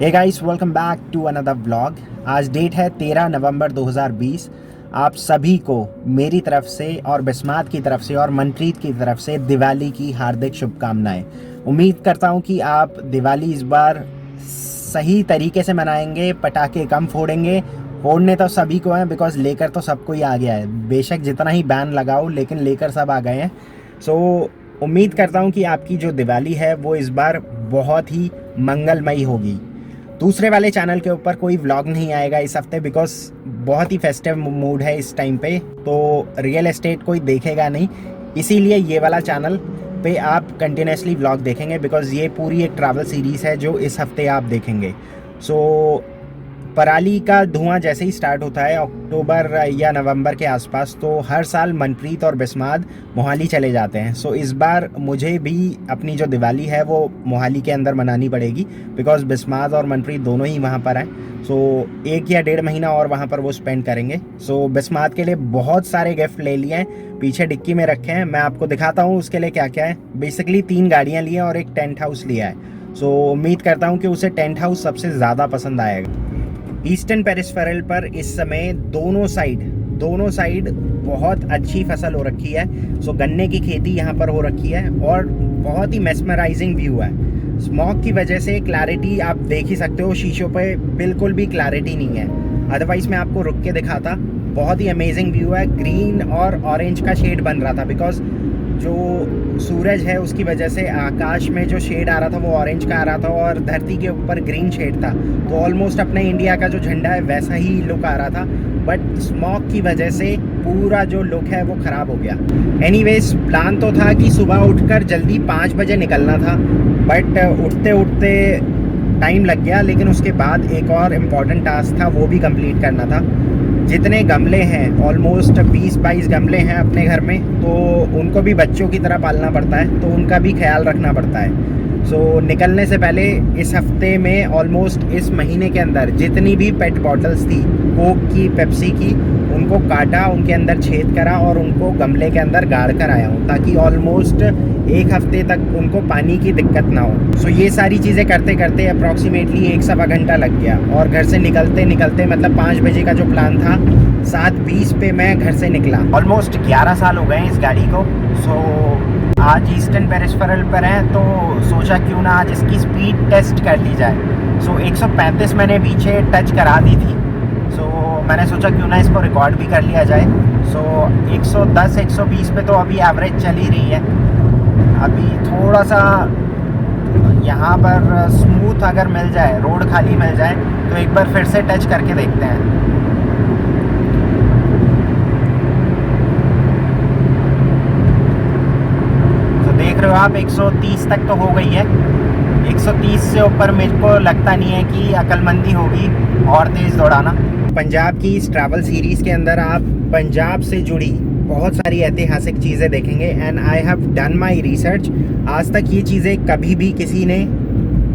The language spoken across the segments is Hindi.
Hey guys, welcome back to another vlog. आज डेट है 13 नवंबर 2020। आप सभी को मेरी तरफ से और बिस्मात की तरफ से और मनप्रीत की तरफ से दिवाली की हार्दिक शुभकामनाएं। उम्मीद करता हूं कि आप दिवाली इस बार सही तरीके से मनाएंगे, पटाखे कम फोड़ेंगे। फोड़ने तो सभी को हैं, बिकॉज लेकर तो सबको ही आ गया है। बेशक जितना ही बैन लगाओ, लेकिन लेकर सब आ गए हैं। सो उम्मीद करता हूं कि आपकी जो दिवाली है वो इस बार बहुत ही मंगलमयी होगी। दूसरे वाले चैनल के ऊपर कोई व्लॉग नहीं आएगा इस हफ्ते, बिकॉज बहुत ही फेस्टिव मूड है इस टाइम पे, तो रियल एस्टेट कोई देखेगा नहीं। इसीलिए ये वाला चैनल पे आप कंटिन्यूसली व्लॉग देखेंगे, बिकॉज ये पूरी एक ट्रैवल सीरीज़ है जो इस हफ्ते आप देखेंगे। सो पराली का धुआं जैसे ही स्टार्ट होता है अक्टूबर या नवंबर के आसपास, तो हर साल मनप्रीत और बिस्माद मोहाली चले जाते हैं। सो इस बार मुझे भी अपनी जो दिवाली है वो मोहाली के अंदर मनानी पड़ेगी, बिकॉज बिस्माद और मनप्रीत दोनों ही वहाँ पर हैं। सो 1 या 1.5 महीना और वहाँ पर वो स्पेंड करेंगे। सो बिस्माद के लिए बहुत सारे गिफ्ट ले लिए हैं, पीछे डिक्की में रखे हैं। मैं आपको दिखाता हूँ उसके लिए क्या क्या है। बेसिकली 3 गाड़ियाँ ली हैं और एक टेंट हाउस लिया है। सो उम्मीद करता हूँ कि उसे टेंट हाउस सबसे ज़्यादा पसंद आएगा। ईस्टर्न पेरिफेरल पर इस समय दोनों साइड बहुत अच्छी फसल हो रखी है। सो गन्ने की खेती यहाँ पर हो रखी है और बहुत ही मेस्मराइजिंग व्यू है। स्मॉग की वजह से क्लैरिटी आप देख ही सकते हो, शीशों पे बिल्कुल भी क्लैरिटी नहीं है। अदरवाइज मैं आपको रुक के दिखाता। बहुत ही अमेजिंग व्यू है। ग्रीन और ऑरेंज का शेड बन रहा था, बिकॉज जो सूरज है उसकी वजह से आकाश में जो शेड आ रहा था वो ऑरेंज का आ रहा था और धरती के ऊपर ग्रीन शेड था। तो ऑलमोस्ट अपने इंडिया का जो झंडा है वैसा ही लुक आ रहा था, बट स्मॉग की वजह से पूरा जो लुक है वो ख़राब हो गया। एनीवेज, प्लान तो था कि सुबह उठकर जल्दी 5 बजे निकलना था, बट उठते उठते टाइम लग गया। लेकिन उसके बाद एक और इम्पॉर्टेंट टास्क था, वो भी कंप्लीट करना था। जितने गमले हैं, ऑलमोस्ट 20-22 गमले हैं अपने घर में, तो उनको भी बच्चों की तरह पालना पड़ता है, तो उनका भी ख्याल रखना पड़ता है। सो निकलने से पहले इस हफ्ते में, ऑलमोस्ट इस महीने के अंदर जितनी भी पेट बॉटल्स थी, कोक की, पेप्सी की, उनको काटा, उनके अंदर छेद करा और उनको गमले के अंदर गाड़ कर आया हूँ, ताकि ऑलमोस्ट 1 हफ्ते तक उनको पानी की दिक्कत ना हो। सो ये सारी चीज़ें करते करते अप्रॉक्सीमेटली 1-1.25 घंटा लग गया। और घर से निकलते निकलते, मतलब 5 बजे का जो प्लान था, 7:20 पे मैं घर से निकला। ऑलमोस्ट 11 साल हो गए इस गाड़ी को। सो आज ईस्टर्न पेरिफेरल पर है, तो सोचा क्यों ना आज इसकी स्पीड टेस्ट कर ली जाए। सो 135 मैंने पीछे टच करा दी थी। सो मैंने सोचा क्यों ना इसको रिकॉर्ड भी कर लिया जाए। सो 110-120 पे तो अभी एवरेज चल ही रही है। अभी थोड़ा सा यहाँ पर स्मूथ अगर मिल जाए, रोड खाली मिल जाए, तो एक बार फिर से टच करके देखते हैं। तो देख रहे हो आप, 130 तक तो हो गई है। 130 से ऊपर मेरे को लगता नहीं है कि अक्लमंदी होगी और तेज़ दौड़ाना। पंजाब की इस ट्रैवल सीरीज़ के अंदर आप पंजाब से जुड़ी बहुत सारी ऐतिहासिक चीज़ें देखेंगे, and I have done my research. आज तक ये चीज़ें कभी भी किसी ने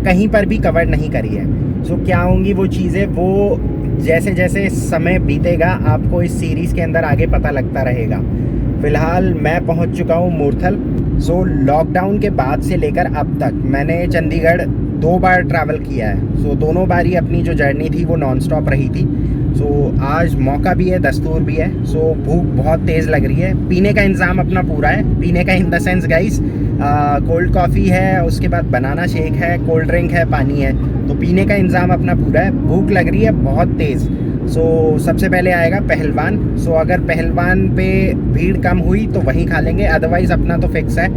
कहीं पर भी कवर नहीं करी है। सो क्या होंगी वो चीज़ें, वो जैसे जैसे समय बीतेगा आपको इस सीरीज़ के अंदर आगे पता लगता रहेगा। फ़िलहाल मैं पहुंच चुका हूं मूर्थल। सो लॉकडाउन के बाद से लेकर अब तक मैंने चंडीगढ़ 2 बार ट्रैवल किया है। सो दोनों बार ही अपनी जो जर्नी थी वो नॉन स्टॉप रही थी। सो आज मौका भी है, दस्तूर भी है। सो भूख बहुत तेज़ लग रही है। पीने का इंतज़ाम अपना पूरा है। पीने का in the sense guys, cold coffee है, उसके बाद बनाना शेक है, कोल्ड ड्रिंक है, पानी है। तो पीने का इंतज़ाम अपना पूरा है। भूख लग रही है बहुत तेज़। सो सबसे पहले आएगा पहलवान। सो अगर पहलवान पे भीड़ कम हुई तो वहीं खा लेंगे, अदरवाइज़ अपना तो फिक्स है,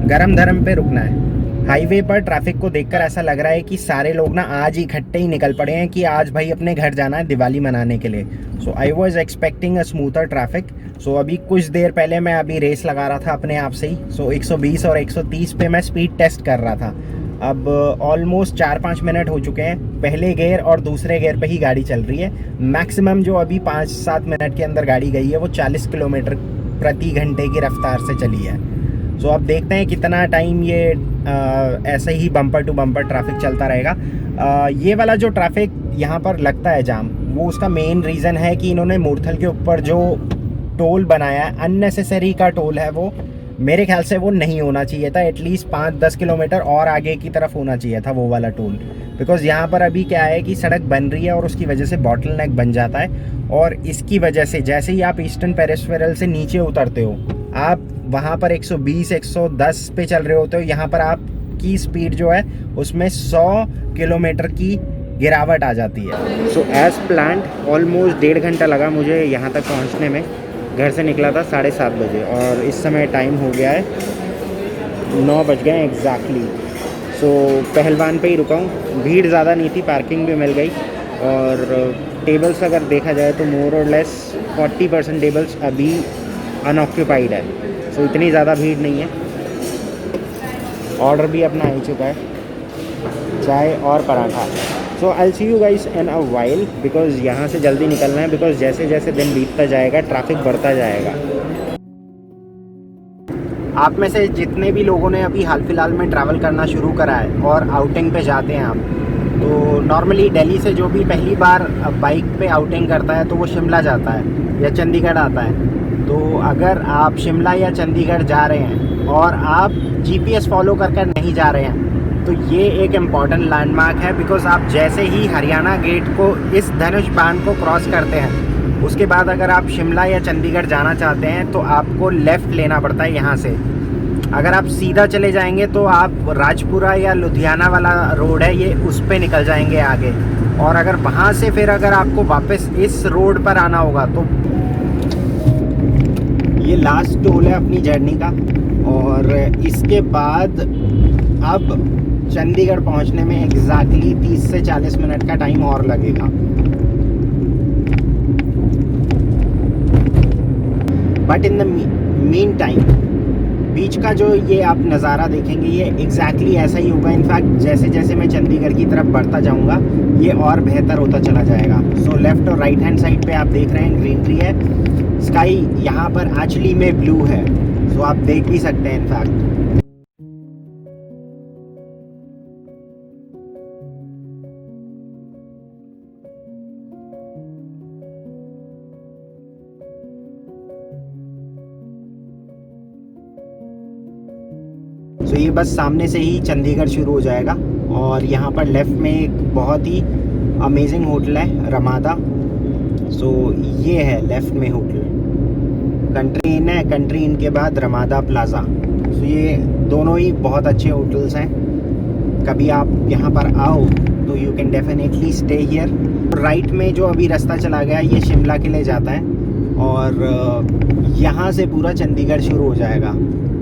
गरम धरम पे रुकना है। हाईवे पर ट्रैफिक को देखकर ऐसा लग रहा है कि सारे लोग ना आज ही इकट्ठे ही निकल पड़े हैं कि आज भाई अपने घर जाना है दिवाली मनाने के लिए। So I was expecting a smoother traffic. So अभी कुछ देर पहले मैं अभी रेस लगा रहा था अपने आप से ही। सो 120 और 130 पे मैं स्पीड टेस्ट कर रहा था। अब ऑलमोस्ट 4-5 मिनट हो चुके हैं। पहले गियर और दूसरे गियर पे ही गाड़ी चल रही है। मैक्सिमम जो अभी 5-7 मिनट के अंदर गाड़ी गई है वो 40 किलोमीटर प्रति घंटे की रफ्तार से चली है। सो अब देखते हैं कितना टाइम ये ऐसे ही बम्पर टू बम्पर ट्रैफिक चलता रहेगा। ये वाला जो ट्रैफिक यहाँ पर लगता है जाम, वो उसका मेन रीज़न है कि इन्होंने मूर्थल के ऊपर जो टोल बनाया है, अननेसेसरी का टोल है वो। मेरे ख्याल से वो नहीं होना चाहिए था। एटलीस्ट 5-10 किलोमीटर और आगे की तरफ होना चाहिए था वो वाला टोल, बिकॉज़ यहाँ पर अभी क्या है कि सड़क बन रही है और उसकी वजह से बॉटल नेक बन जाता है, और इसकी वजह से जैसे ही आप ईस्टर्न पेरिफेरल से नीचे उतरते हो, आप वहाँ पर 120 110 पे चल रहे होते हो, यहाँ पर आपकी स्पीड जो है उसमें 100 किलोमीटर की गिरावट आ जाती है। सो एज़ प्लान्ड ऑलमोस्ट 1.5 घंटा लगा मुझे यहाँ तक पहुँचने में। घर से निकला था 7:30 बजे और इस समय टाइम हो गया है 9 बज गए एग्जैक्टली। सो पहलवान पे ही रुका हूँ, भीड़ ज़्यादा नहीं थी, पार्किंग भी मिल गई, और टेबल्स अगर देखा जाए तो मोर और लेस 40% टेबल्स अभी अनऑक्यूपाइड है। सो इतनी ज़्यादा भीड़ नहीं है। ऑर्डर भी अपना आ ही चुका है, चाय और paratha. So I see you guys in a while, because यहाँ से जल्दी निकलना है, बिकॉज़ जैसे जैसे दिन बीतता जाएगा ट्रैफिक बढ़ता जाएगा। आप में से जितने भी लोगों ने अभी हाल फिलहाल में ट्रैवल करना शुरू करा है और आउटिंग पे जाते हैं आप, तो नॉर्मली दिल्ली से जो भी पहली बार बाइक पे आउटिंग करता है तो वो शिमला जाता है या चंडीगढ़ आता है। तो अगर आप शिमला या चंडीगढ़ जा रहे हैं और आप GPS फॉलो कर नहीं जा रहे हैं, तो ये एक इम्पॉर्टेंट लैंडमार्क है, बिकॉज़ आप जैसे ही हरियाणा गेट को, इस धनुष बाण को क्रॉस करते हैं, उसके बाद अगर आप शिमला या चंडीगढ़ जाना चाहते हैं तो आपको लेफ़्ट लेना पड़ता है यहाँ से। अगर आप सीधा चले जाएंगे तो आप राजपुरा या लुधियाना वाला रोड है ये, उस पे निकल जाएंगे आगे, और अगर वहाँ से फिर अगर आपको वापस इस रोड पर आना होगा तो ये लास्ट टोल है अपनी जर्नी का। और इसके बाद अब चंडीगढ़ पहुंचने में एग्जैक्टली 30 से 40 मिनट का टाइम और लगेगा। But in the mean time बीच का जो ये आप नज़ारा देखेंगे ये एग्जैक्टली ऐसा ही होगा। इनफैक्ट जैसे जैसे मैं चंडीगढ़ की तरफ बढ़ता जाऊंगा ये और बेहतर होता चला जाएगा। सो लेफ़्ट और राइट हैंड साइड पे आप देख रहे हैं ग्रीनरी है, स्काई यहाँ पर एक्चुअली में ब्लू है, सो आप देख भी सकते हैं इनफैक्ट। तो ये बस सामने से ही चंडीगढ़ शुरू हो जाएगा, और यहाँ पर लेफ़्ट में एक बहुत ही अमेजिंग होटल है रमादा। सो ये है लेफ़्ट में होटल, कंट्री इन है, कंट्री इन के बाद रमादा प्लाज़ा। सो ये दोनों ही बहुत अच्छे होटल्स हैं। कभी आप यहाँ पर आओ तो you can definitely stay here. Right में जो अभी रास्ता चला गया ये शिमला के लिए जाता है, और यहाँ से पूरा चंडीगढ़ शुरू हो जाएगा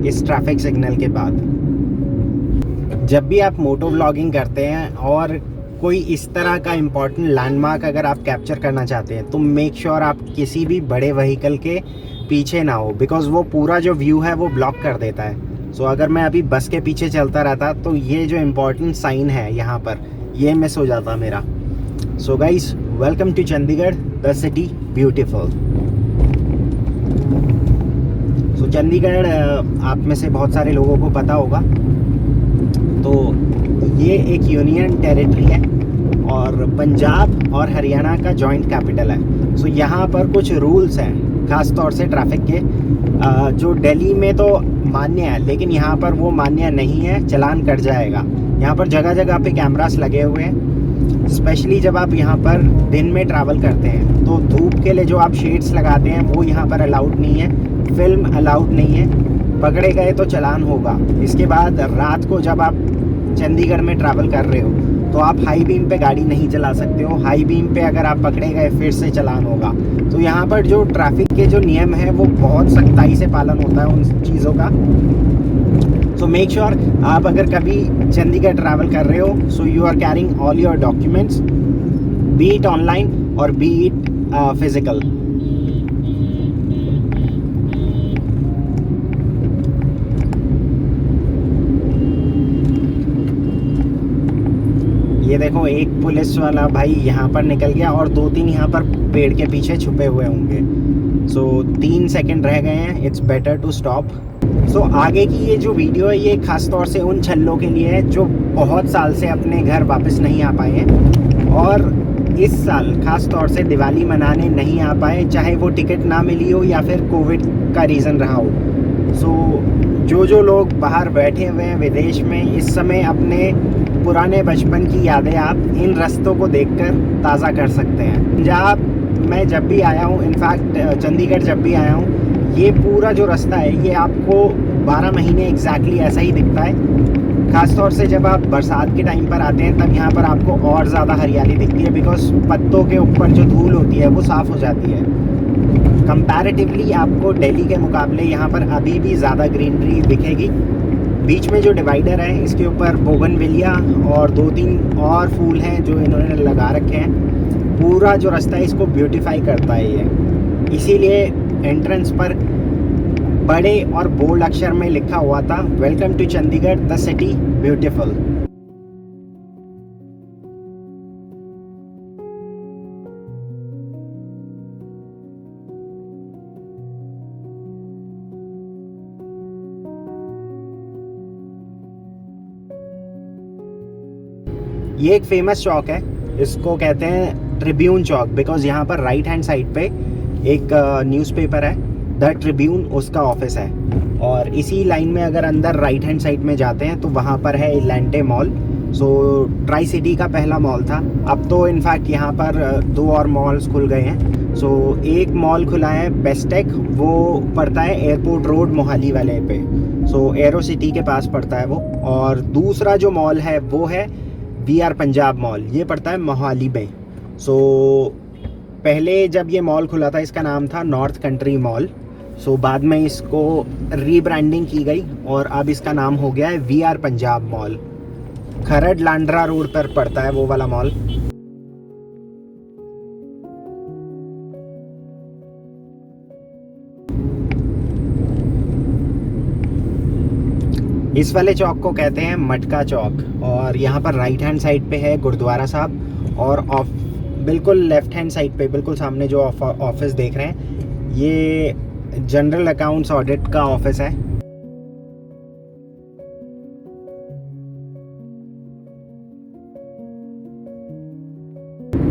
इस ट्रैफिक सिग्नल के बाद। जब भी आप मोटो व्लॉगिंग करते हैं और कोई इस तरह का इम्पोर्टेंट लैंडमार्क अगर आप कैप्चर करना चाहते हैं तो मेक श्योर आप किसी भी बड़े व्हीकल के पीछे ना हो, बिकॉज़ वो पूरा जो व्यू है वो ब्लॉक कर देता है। सो अगर मैं अभी बस के पीछे चलता रहता तो ये जो इम्पोर्टेंट साइन है यहाँ पर ये मिस हो जाता मेरा। So guys, welcome to Chandigarh, the city beautiful. So Chandigarh आप में से बहुत सारे लोगों को पता होगा, तो ये एक यूनियन टेरिटरी है और पंजाब और हरियाणा का जॉइंट कैपिटल है। सो यहाँ पर कुछ रूल्स हैं ख़ास तौर से ट्रैफिक के, जो दिल्ली में तो मान्य है लेकिन यहाँ पर वो मान्य नहीं है, चालान कट जाएगा। यहाँ पर जगह जगह पे कैमरास लगे हुए हैं, स्पेशली जब आप यहाँ पर दिन में ट्रैवल करते हैं तो धूप के लिए जो आप शेड्स लगाते हैं वो यहाँ पर अलाउड नहीं है, फिल्म अलाउड नहीं है, पकड़े गए तो चालान होगा। इसके बाद रात को जब आप चंडीगढ़ में ट्रैवल कर रहे हो तो आप हाई बीम पे गाड़ी नहीं चला सकते हो, हाई बीम पे अगर आप पकड़े गए फिर से चालान होगा। तो यहाँ पर जो ट्रैफिक के जो नियम है वो बहुत सख्ताई से पालन होता है उन चीज़ों का। सो मेक श्योर आप अगर कभी चंडीगढ़ ट्रैवल कर रहे हो so you are carrying all your documents, be it online और बी इट फिजिकल। ये देखो एक पुलिस वाला भाई यहाँ पर निकल गया और 2-3 यहाँ पर पेड़ के पीछे छुपे हुए होंगे। सो 3 सेकंड रह गए हैं, इट्स बेटर टू स्टॉप। सो आगे की ये जो वीडियो है ये खास तौर से उन छल्लों के लिए है जो बहुत साल से अपने घर वापस नहीं आ पाए हैं और इस साल खास तौर से दिवाली मनाने नहीं आ पाए, चाहे वो टिकट ना मिली हो या फिर कोविड का रीज़न रहा हो। सो जो लोग बाहर बैठे हुए हैं विदेश में इस समय अपने पुराने बचपन की यादें आप इन रास्तों को देखकर ताज़ा कर सकते हैं। पंजाब मैं जब भी आया हूँ, इनफैक्ट चंडीगढ़ जब भी आया हूँ, ये पूरा जो रास्ता है ये आपको 12 महीने एग्जैक्टली ऐसा ही दिखता है। ख़ास तौर से जब आप बरसात के टाइम पर आते हैं तब यहाँ पर आपको और ज़्यादा हरियाली दिखती है, बिकॉज पत्तों के ऊपर जो धूल होती है वो साफ़ हो जाती है। कंपैरेटिवली आपको दिल्ली के मुकाबले यहाँ पर अभी भी ज़्यादा ग्रीनरी दिखेगी। बीच में जो डिवाइडर है इसके ऊपर बोगनविलिया और 2-3 और फूल हैं जो इन्होंने लगा रखे हैं। पूरा जो रास्ता है इसको ब्यूटीफाई करता है ये, इसीलिए एंट्रेंस पर बड़े और बोल्ड अक्षर में लिखा हुआ था, welcome to Chandigarh the city beautiful. ये एक फेमस चौक है, इसको कहते हैं ट्रिब्यून चौक, बिकॉज यहाँ पर राइट हैंड साइड पे एक न्यूज़पेपर है द ट्रिब्यून, उसका ऑफिस है। और इसी लाइन में अगर अंदर राइट हैंड साइड में जाते हैं तो वहाँ पर है Elante mall. So tri city का पहला मॉल था, अब तो इनफैक्ट यहाँ पर 2 और मॉल्स खुल गए हैं। सो एक मॉल खुला है बेस्टेक, वो पड़ता है एयरपोर्ट रोड मोहाली वाले पे, सो एरो सिटी के पास पड़ता है वो। और दूसरा जो मॉल है वो है VR पंजाब मॉल, ये पड़ता है मोहाली में। सो पहले जब ये मॉल खुला था इसका नाम था नॉर्थ कंट्री मॉल। सो बाद में इसको रीब्रांडिंग की गई और अब इसका नाम हो गया है VR पंजाब मॉल। खरड़ लांड्रा रोड पर पड़ता है वो वाला मॉल। इस वाले चौक को कहते हैं मटका चौक, और यहाँ पर राइट हैंड साइड पे है गुरुद्वारा साहब, और बिल्कुल लेफ्ट हैंड साइड पे बिल्कुल सामने जो ऑफिस देख रहे हैं ये जनरल अकाउंट्स ऑडिट का ऑफिस है।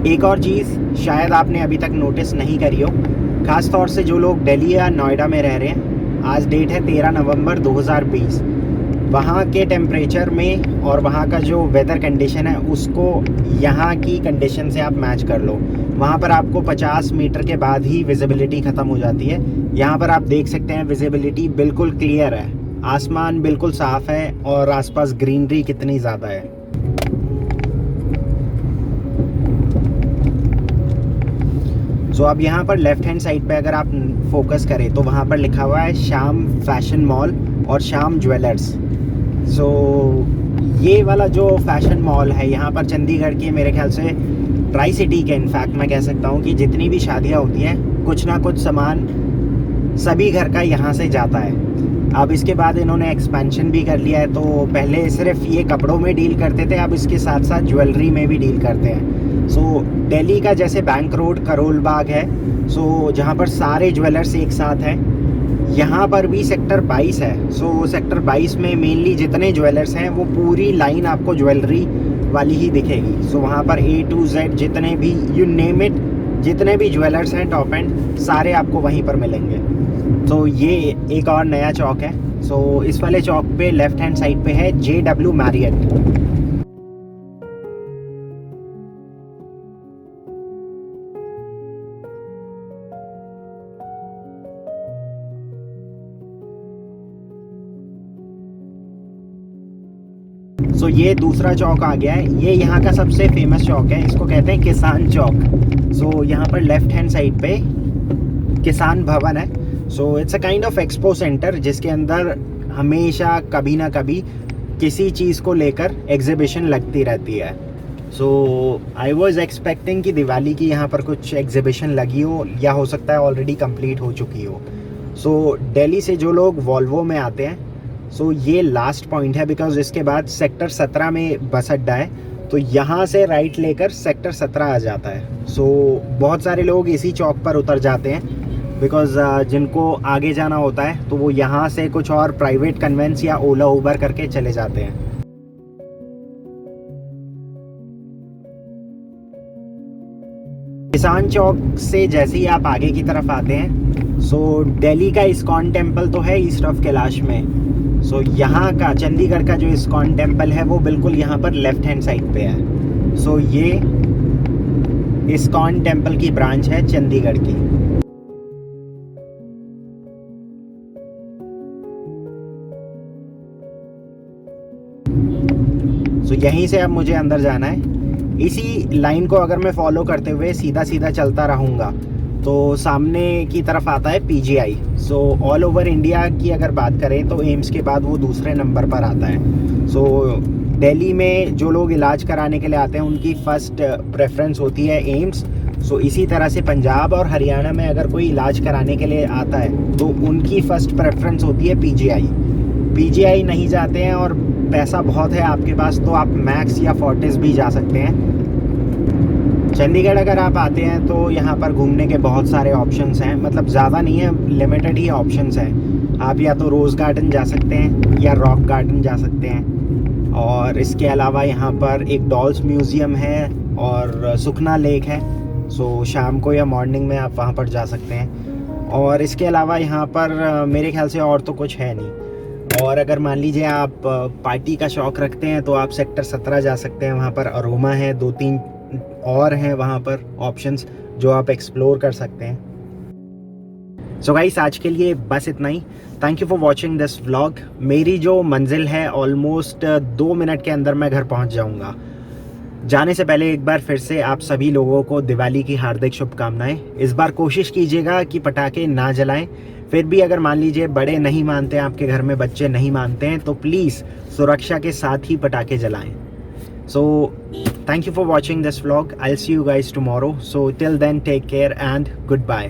एक और चीज़ शायद आपने अभी तक नोटिस नहीं करी हो, ख़ास तौर से जो लोग दिल्ली या नोएडा में रह रहे हैं, आज डेट है 13 नवंबर 2020। वहाँ के टेम्परेचर में और वहाँ का जो वेदर कंडीशन है उसको यहाँ की कंडीशन से आप मैच कर लो। वहाँ पर आपको 50 मीटर के बाद ही विजिबिलिटी ख़त्म हो जाती है। यहाँ पर आप देख सकते हैं विजिबिलिटी बिल्कुल क्लियर है, आसमान बिल्कुल साफ़ है और आसपास ग्रीनरी कितनी ज़्यादा है। सो अब यहाँ पर लेफ़्ट हैंड साइड पे अगर आप फोकस करें तो वहाँ पर लिखा हुआ है श्याम फैशन मॉल और श्याम ज्वेलर्स। सो ये वाला जो फैशन मॉल है यहाँ पर चंडीगढ़ के, मेरे ख्याल से ट्राई सिटी के, इनफैक्ट मैं कह सकता हूँ कि जितनी भी शादियाँ होती हैं कुछ ना कुछ सामान सभी घर का यहाँ से जाता है। अब इसके बाद इन्होंने एक्सपेंशन भी कर लिया है, तो पहले सिर्फ ये कपड़ों में डील करते थे, अब इसके साथ साथ ज्वेलरी में भी डील करते हैं। सो दिल्ली का जैसे बैंक रोड करोल बाग है, सो जहाँ पर सारे ज्वेलर्स एक साथ हैं, यहाँ पर भी सेक्टर 22 है। सो सेक्टर 22 में मेनली जितने ज्वेलर्स हैं वो पूरी लाइन आपको ज्वेलरी वाली ही दिखेगी। सो वहाँ पर A to Z जितने भी यू नेम इट, जितने भी ज्वेलर्स हैं टॉप एंड, सारे आपको वहीं पर मिलेंगे। तो ये एक और नया चौक है। सो इस वाले चौक पे लेफ्ट हैंड साइड पे है JW मैरियट। सो ये दूसरा चौक आ गया है, ये यहाँ का सबसे फेमस चौक है, इसको कहते हैं किसान चौक। सो यहाँ पर लेफ्ट हैंड साइड पे किसान भवन है। So it's a kind of expo centre जिसके अंदर हमेशा कभी ना कभी किसी चीज़ को लेकर एग्जीबिशन लगती रहती है। सो आई वॉज एक्सपेक्टिंग कि दिवाली की यहाँ पर कुछ एग्जीबिशन लगी हो, या हो सकता है ऑलरेडी कंप्लीट हो चुकी हो। सो दिल्ली से जो लोग वॉल्वो में आते हैं, सो ये लास्ट पॉइंट है, बिकॉज इसके बाद सेक्टर 17 में बस अड्डा है, तो यहाँ से राइट लेकर सेक्टर 17 आ जाता है। सो बहुत सारे लोग इसी चौक पर उतर जाते हैं, बिकॉज जिनको आगे जाना होता है तो वो यहाँ से कुछ और प्राइवेट कन्वेंस या ओला उबर करके चले जाते हैं। किसान चौक से जैसे ही आप आगे की तरफ आते हैं, सो दिल्ली का इस्कॉन टेम्पल तो है ईस्ट ऑफ कैलाश में, सो यहाँ का चंडीगढ़ का जो इस्कॉन टेम्पल है वो बिल्कुल यहाँ पर लेफ्ट हैंड साइड पे है। सो ये इस्कॉन टेम्पल की ब्रांच है चंडीगढ़ की। सो यहीं से अब मुझे अंदर जाना है। इसी लाइन को अगर मैं फॉलो करते हुए सीधा सीधा चलता रहूँगा तो सामने की तरफ आता है PGI. So all over India की अगर बात करें तो एम्स के बाद वो दूसरे नंबर पर आता है। सो दिल्ली में जो लोग इलाज कराने के लिए आते हैं उनकी फ़र्स्ट प्रेफरेंस होती है एम्स। सो इसी तरह से पंजाब और हरियाणा में अगर कोई इलाज कराने के लिए आता है तो उनकी फ़र्स्ट प्रेफरेंस होती है पीजीआई। पीजीआई नहीं जाते हैं और पैसा बहुत है आपके पास तो आप मैक्स या फोर्टिस भी जा सकते हैं। चंडीगढ़ अगर आप आते हैं तो यहाँ पर घूमने के बहुत सारे ऑप्शंस हैं, मतलब ज़्यादा नहीं है, लिमिटेड ही ऑप्शंस हैं। आप या तो रोज़ गार्डन जा सकते हैं या रॉक गार्डन जा सकते हैं, और इसके अलावा यहाँ पर एक डॉल्स म्यूज़ियम है और सुखना लेक है। सो शाम को या मॉर्निंग में आप वहाँ पर जा सकते हैं। और इसके अलावा यहाँ पर मेरे ख्याल से और तो कुछ है नहीं। और अगर मान लीजिए आप पार्टी का शौक़ रखते हैं तो आप सेक्टर 17 जा सकते हैं। वहाँ पर अरोमा है, 2-3 और हैं वहाँ पर ऑप्शंस जो आप एक्सप्लोर कर सकते हैं। सो गाइस, आज के लिए बस इतना ही। Thank you for watching this vlog. मेरी जो मंजिल है ऑलमोस्ट 2 मिनट के अंदर मैं घर पहुँच जाऊँगा। जाने से पहले एक बार फिर से आप सभी लोगों को दिवाली की हार्दिक शुभकामनाएं। इस बार कोशिश कीजिएगा कि पटाखे ना जलाएं। फिर भी अगर मान लीजिए बड़े नहीं मानते हैं, आपके घर में बच्चे नहीं मानते हैं, तो प्लीज़ सुरक्षा के साथ ही पटाखे जलाएं। So thank you for watching this vlog. I'll see you guys tomorrow. So till then, take care and goodbye.